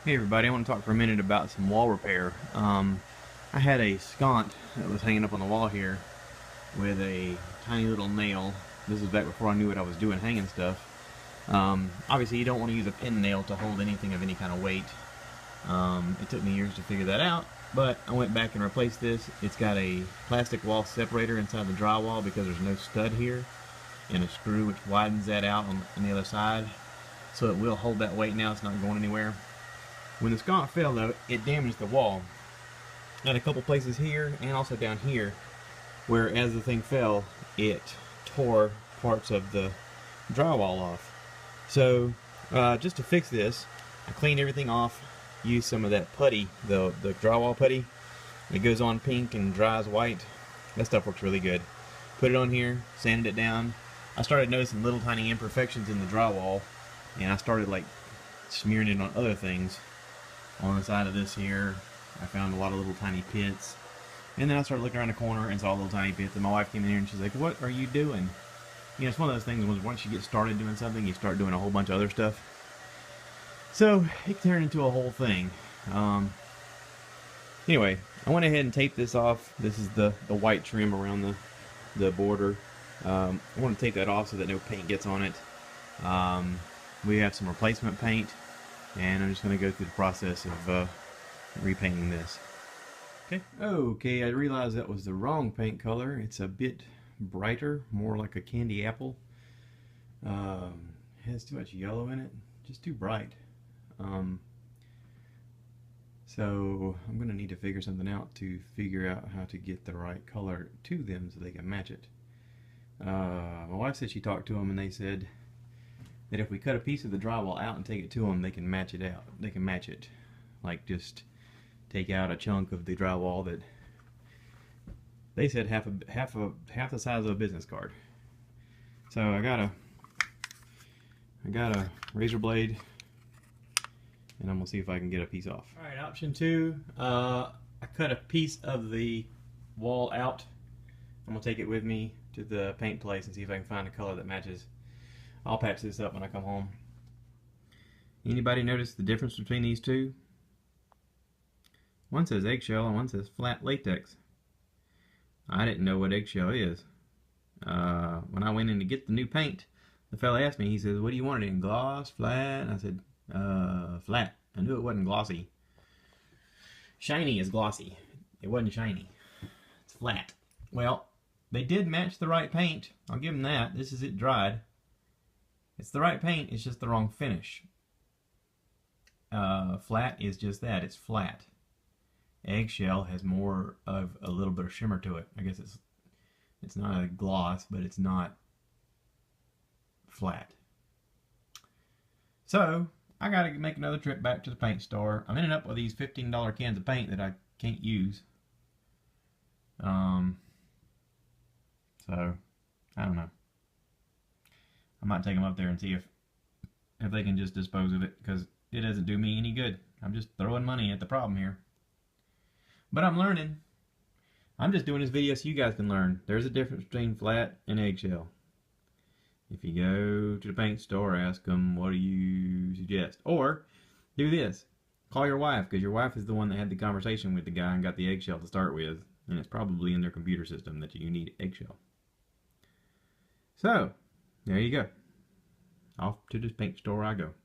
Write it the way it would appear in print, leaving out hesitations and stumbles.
Hey everybody, I want to talk for a minute about some wall repair. I had a scont that was hanging up on the wall here with a tiny little nail. This was back before I knew what I was doing hanging stuff. Obviously you don't want to use a pin nail to hold anything of any kind of weight. It took me years to figure that out, but I went back and replaced this. It's got a plastic wall separator inside the drywall because there's no stud here, and a screw which widens that out on the other side. So it will hold that weight now, it's not going anywhere. When the scont fell though, it damaged the wall at a couple places here and also down here, where as the thing fell, it tore parts of the drywall off. So just to fix this, I cleaned everything off, used some of that putty, the drywall putty. It goes on pink and dries white. That stuff works really good. Put it on here, sanded it down. I started noticing little tiny imperfections in the drywall, and I started like smearing it on other things. On the side of this here, I found a lot of little tiny pits. And then I started looking around the corner and saw little tiny pits. And my wife came in here and she's like, "What are you doing?" You know, it's one of those things when once you get started doing something, you start doing a whole bunch of other stuff. So it turned into a whole thing. Anyway, I went ahead and taped this off. This is the white trim around the border. I want to tape that off so that no paint gets on it. We have some replacement paint, and I'm just going to go through the process of repainting this. Okay, I realized that was the wrong paint color. It's a bit brighter, more like a candy apple. Has too much yellow in it, just too bright. So I'm going to need to figure something out to figure out how to get the right color to them so they can match it. My wife said she talked to them and they said that if we cut a piece of the drywall out and take it to them, they can match it out. They can match it. Like just take out a chunk of the drywall that they said half the size of a business card. So I got a razor blade, and I'm gonna see if I can get a piece off. All right, option two. I cut a piece of the wall out. I'm gonna take it with me to the paint place and see if I can find a color that matches. I'll patch this up when I come home. Anybody notice the difference between these two? One says eggshell and one says flat latex. I didn't know what eggshell is. When I went in to get the new paint, the fella asked me, he says, "What do you want it in, gloss, flat?" And I said, flat. I knew it wasn't glossy. Shiny is glossy. It wasn't shiny. It's flat. Well, they did match the right paint. I'll give them that. This is it dried. It's the right paint, it's just the wrong finish. Flat is just that, it's flat. Eggshell has more of a little bit of shimmer to it. I guess it's not a gloss, but it's not flat. So I gotta make another trip back to the paint store. I'm ending up with these $15 cans of paint that I can't use. So I don't know. I might take them up there and see if they can just dispose of it, because it doesn't do me any good. I'm just throwing money at the problem here. But I'm learning. I'm just doing this video so you guys can learn. There's a difference between flat and eggshell. If you go to the paint store, ask them, "What do you suggest?" Or do this. Call your wife, because your wife is the one that had the conversation with the guy and got the eggshell to start with. And it's probably in their computer system that you need eggshell. So, there you go. Off to the paint store I go.